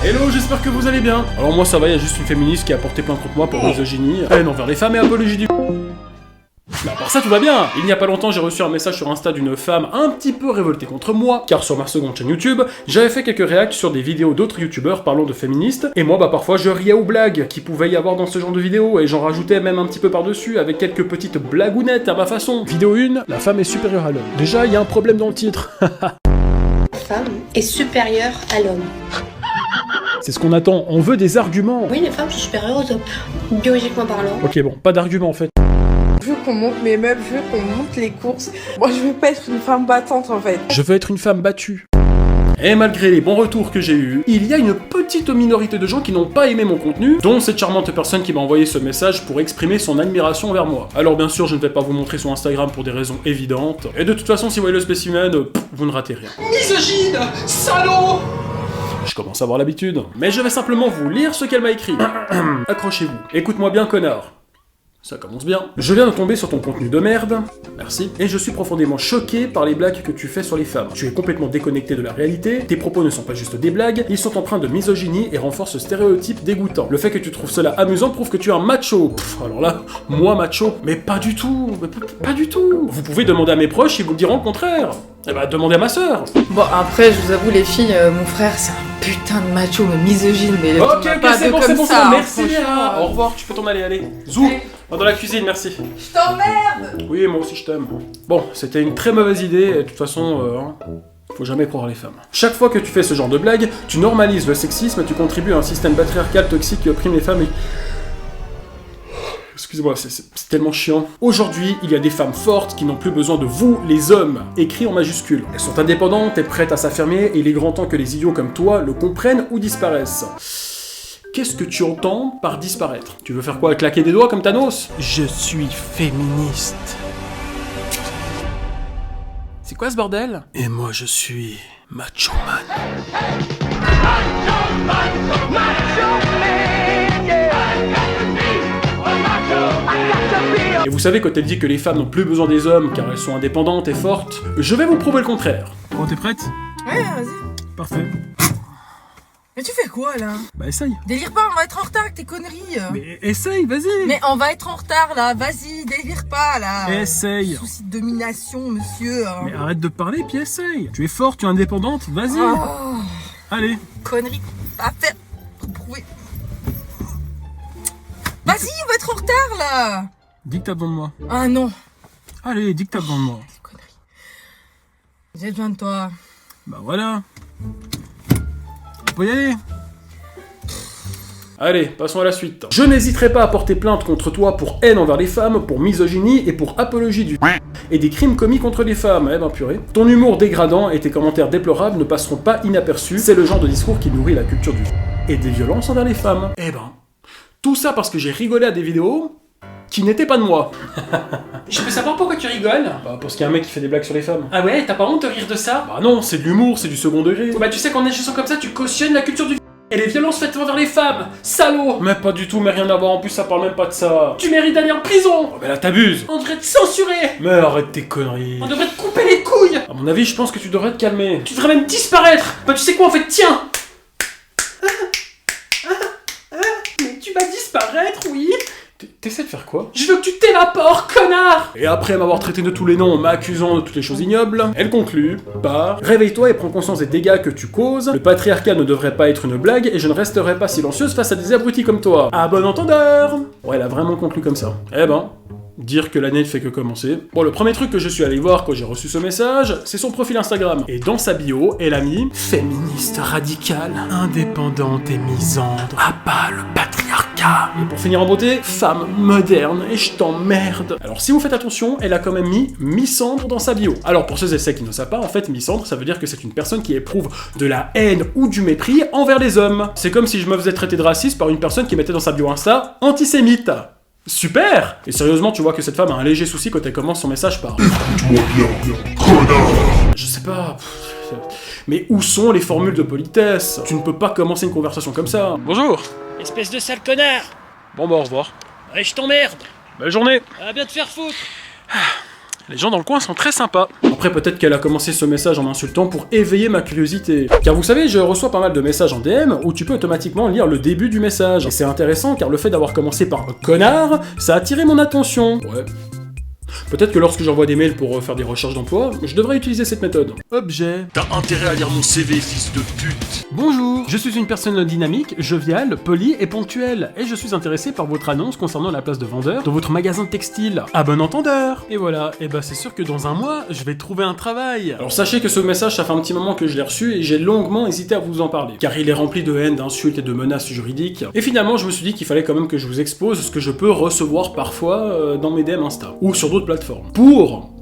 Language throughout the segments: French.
Hello, j'espère que vous allez bien. Alors moi ça va, il y a juste une féministe qui a porté plainte contre moi pour misogynie, haine envers les femmes et apologie du... Mais à part ça, tout va bien. Il n'y a pas longtemps, j'ai reçu un message sur Insta d'une femme un petit peu révoltée contre moi, car sur ma seconde chaîne YouTube, j'avais fait quelques réacts sur des vidéos d'autres youtubeurs parlant de féministes, et moi parfois je riais aux blagues qu'il pouvait y avoir dans ce genre de vidéos, et j'en rajoutais même un petit peu par-dessus, avec quelques petites blagounettes à ma façon. Vidéo 1, la femme est supérieure à l'homme. Déjà, il y a un problème dans le titre. La femme est supérieure à l'homme. C'est ce qu'on attend, on veut des arguments. Oui, les femmes sont supérieures aux hommes, biologiquement parlant. Ok bon, pas d'arguments en fait. Je veux qu'on monte mes meubles, je veux qu'on monte les courses. Moi, je veux pas être une femme battante, en fait. Je veux être une femme battue. Et malgré les bons retours que j'ai eus, il y a une petite minorité de gens qui n'ont pas aimé mon contenu, dont cette charmante personne qui m'a envoyé ce message pour exprimer son admiration envers moi. Alors bien sûr, je ne vais pas vous montrer son Instagram pour des raisons évidentes, et de toute façon, si vous voyez le spécimen, vous ne ratez rien. Misogyne, salaud! Je commence à avoir l'habitude. Mais je vais simplement vous lire ce qu'elle m'a écrit. Accrochez-vous. Écoute-moi bien, connard. Ça commence bien. Je viens de tomber sur ton contenu de merde, merci, et je suis profondément choqué par les blagues que tu fais sur les femmes. Tu es complètement déconnecté de la réalité, tes propos ne sont pas juste des blagues, ils sont empreints de misogynie et renforcent ce stéréotype dégoûtant. Le fait que tu trouves cela amusant prouve que tu es un macho. Pff, alors là, moi macho, mais pas du tout, pas du tout. Vous pouvez demander à mes proches, ils vous diront le contraire. Eh bah, demandez à ma sœur. Bon, après, je vous avoue, les filles, mon frère, c'est un putain de macho, mais misogyne, mais Ok, c'est bon, ça, merci. franchement. Au revoir, tu peux t'en aller, allez. Zou, va dans la cuisine, merci. Je t'emmerde. Oui, moi aussi je t'aime. Bon, c'était une très mauvaise idée, et de toute façon, faut jamais croire les femmes. Chaque fois que tu fais ce genre de blague, tu normalises le sexisme, tu contribues à un système patriarcal toxique qui opprime les femmes et... Excusez-moi, c'est tellement chiant. Aujourd'hui, il y a des femmes fortes qui n'ont plus besoin de vous, les hommes, écrit en majuscule. Elles sont indépendantes et prêtes à s'affirmer, et il est grand temps que les idiots comme toi le comprennent ou disparaissent. Qu'est-ce que tu entends par disparaître? Tu veux faire quoi? Claquer des doigts comme Thanos? Je suis féministe. C'est quoi ce bordel? Et moi je suis macho man. Et vous savez, quand elle dit que les femmes n'ont plus besoin des hommes car elles sont indépendantes et fortes, je vais vous prouver le contraire. Bon, t'es prête? Ouais, vas-y. Parfait. Mais tu fais quoi, là? Bah essaye. Délire pas, on va être en retard avec tes conneries. Mais essaye, vas-y. Mais on va être en retard, là. Vas-y, délire pas, là. Essaye. Souci de domination, monsieur. Mais arrête de parler puis essaye. Tu es forte, tu es indépendante, vas-y. Oh, Allez. conneries à faire. Pour prouver. Vas-y, on va être en retard, là. Dis que t'as besoin de moi. Ah non. Allez, dis que t'as besoin de moi. Ces conneries. J'ai besoin de toi. Bah voilà. On peut y aller. Allez, passons à la suite. Je n'hésiterai pas à porter plainte contre toi pour haine envers les femmes, pour misogynie et pour apologie du et des crimes commis contre les femmes. Eh ben purée. Ton humour dégradant et tes commentaires déplorables ne passeront pas inaperçus. C'est le genre de discours qui nourrit la culture du et des violences envers les femmes. Eh ben, tout ça parce que j'ai rigolé à des vidéos qui n'étaient pas de moi. Je peux savoir pourquoi tu rigoles? Bah parce qu'il y a un mec qui fait des blagues sur les femmes. Ah ouais, t'as pas honte de rire de ça? Bah non, c'est de l'humour, c'est du second degré. Bah tu sais qu'en agissant comme ça, tu cautionnes la culture du et les violences faites envers les femmes, salaud! Mais pas du tout, mais rien à voir, en plus ça parle même pas de ça. Tu mérites d'aller en prison! Oh mais là t'abuses! On devrait te censurer! Mais arrête tes conneries! On devrait te couper les couilles! À mon avis, je pense que tu devrais te calmer. Tu devrais même disparaître! Bah tu sais quoi en fait, tiens! Mais tu vas disparaître, oui? T'essaies de faire quoi? Je veux que tu t'évapores, connard! Et après m'avoir traité de tous les noms, m'accusant de toutes les choses ignobles, elle conclut par: réveille-toi et prends conscience des dégâts que tu causes, le patriarcat ne devrait pas être une blague et je ne resterai pas silencieuse face à des abrutis comme toi. À bon entendeur! Ouais, elle a vraiment conclu comme ça. Eh ben, dire que l'année ne fait que commencer. Bon, le premier truc que je suis allé voir quand j'ai reçu ce message, c'est son profil Instagram. Et dans sa bio, elle a mis féministe radicale, indépendante et misandre, abat le patriarcat. Et pour finir en beauté, femme moderne et je t'emmerde. Alors si vous faites attention, elle a quand même mis misandre dans sa bio. Alors pour ceux et celles qui ne savent pas, en fait, misandre, ça veut dire que c'est une personne qui éprouve de la haine ou du mépris envers les hommes. C'est comme si je me faisais traiter de raciste par une personne qui mettait dans sa bio Insta antisémite. Super! Et sérieusement, tu vois que cette femme a un léger souci quand elle commence son message par... Je sais pas... Mais où sont les formules de politesse? Tu ne peux pas commencer une conversation comme ça. Bonjour! Espèce de sale connard! Bon bah au revoir. Ouais, je t'emmerde! Belle journée! Va bien te faire foutre! Les gens dans le coin sont très sympas. Après, peut-être qu'elle a commencé ce message en m'insultant pour éveiller ma curiosité. Car vous savez, je reçois pas mal de messages en DM où tu peux automatiquement lire le début du message. Et c'est intéressant car le fait d'avoir commencé par « connard », ça a attiré mon attention. Ouais. Peut-être que lorsque j'envoie des mails pour faire des recherches d'emploi, je devrais utiliser cette méthode. Objet. T'as intérêt à lire mon CV, fils de pute. Bonjour, je suis une personne dynamique, joviale, polie et ponctuelle, et je suis intéressé par votre annonce concernant la place de vendeur dans votre magasin de textile. À bon entendeur. Et voilà, et bah c'est sûr que dans un mois, je vais trouver un travail. Alors sachez que ce message, ça fait un petit moment que je l'ai reçu et j'ai longuement hésité à vous en parler, car il est rempli de haine, d'insultes et de menaces juridiques. Et finalement, je me suis dit qu'il fallait quand même que je vous expose ce que je peux recevoir parfois dans mes DM Insta, ou sur d'autres plateformes. Pour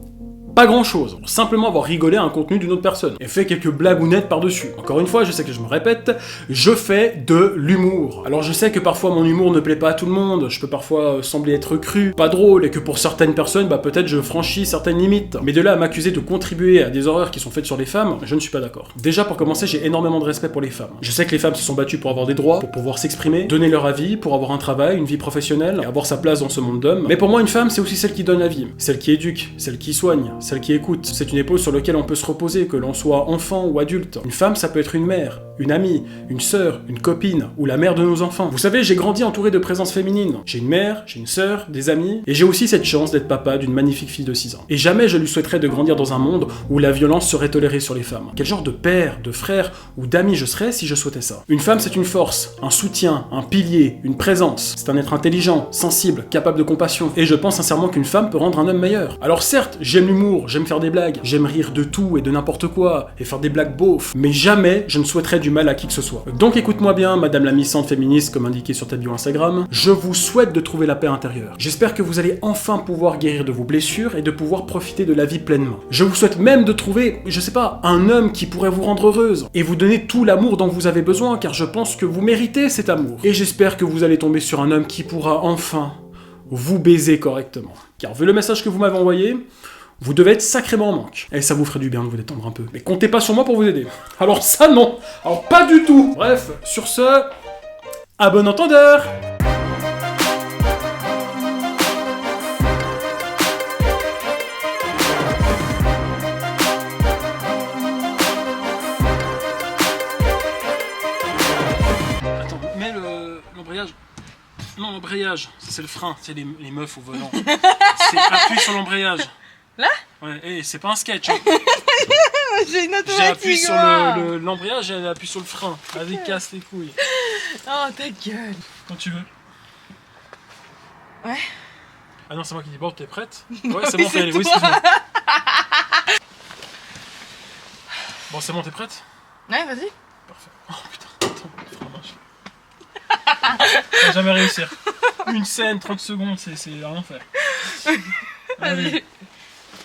pas grand chose, simplement avoir rigolé à un contenu d'une autre personne, et fait quelques blagounettes par-dessus. Encore une fois, je sais que je me répète, je fais de l'humour. Alors je sais que parfois mon humour ne plaît pas à tout le monde, je peux parfois sembler être cru, pas drôle, et que pour certaines personnes, bah peut-être je franchis certaines limites. Mais de là à m'accuser de contribuer à des horreurs qui sont faites sur les femmes, je ne suis pas d'accord. Déjà pour commencer, j'ai énormément de respect pour les femmes. Je sais que les femmes se sont battues pour avoir des droits, pour pouvoir s'exprimer, donner leur avis, pour avoir un travail, une vie professionnelle, et avoir sa place dans ce monde d'hommes. Mais pour moi, une femme, c'est aussi celle qui donne la vie, celle qui éduque, celle qui soigne, celle qui écoute. C'est une épaule sur laquelle on peut se reposer, que l'on soit enfant ou adulte. Une femme, ça peut être une mère, une amie, une sœur, une copine, ou la mère de nos enfants. Vous savez, j'ai grandi entouré de présences féminines. J'ai une mère, j'ai une sœur, des amis, et j'ai aussi cette chance d'être papa d'une magnifique fille de 6 ans. Et jamais je lui souhaiterais de grandir dans un monde où la violence serait tolérée sur les femmes. Quel genre de père, de frère ou d'ami je serais si je souhaitais ça? Une femme, c'est une force, un soutien, un pilier, une présence. C'est un être intelligent, sensible, capable de compassion. Et je pense sincèrement qu'une femme peut rendre un homme meilleur. Alors certes, j'aime l'humour, j'aime faire des blagues, j'aime rire de tout et de n'importe quoi, et faire des blagues beaufs, mais jamais je ne souhaiterais du mal à qui que ce soit. Donc écoute-moi bien, madame la missante féministe, comme indiqué sur ta bio Instagram, je vous souhaite de trouver la paix intérieure. J'espère que vous allez enfin pouvoir guérir de vos blessures et de pouvoir profiter de la vie pleinement. Je vous souhaite même de trouver, je sais pas, un homme qui pourrait vous rendre heureuse, et vous donner tout l'amour dont vous avez besoin, car je pense que vous méritez cet amour. Et j'espère que vous allez tomber sur un homme qui pourra enfin vous baiser correctement. Car vu le message que vous m'avez envoyé, vous devez être sacrément en manque. Et ça vous ferait du bien de vous détendre un peu. Mais comptez pas sur moi pour vous aider. Alors ça non. Alors pas du tout. Bref, sur ce, à bon entendeur. Attends, mets l'embrayage. Non, l'embrayage, c'est le frein, c'est les meufs au volant. C'est appuie sur l'embrayage. Là? Ouais, et c'est pas un sketch. Hein. J'ai une automatique. J'ai appuyé sur l'embrayage et elle appuie sur le frein. Vas-y, casse les couilles. Oh, ta gueule. Quand tu veux. Ouais. Ah non, c'est moi qui dis bon, t'es prête? Ouais, c'est bon, t'es allé. Oui, excuse-moi. Bon, c'est bon, t'es prête? Ouais, vas-y. Parfait. Oh putain, attends, le fromage. On va jamais réussir. Une scène, 30 secondes, c'est rien faire. Vas-y.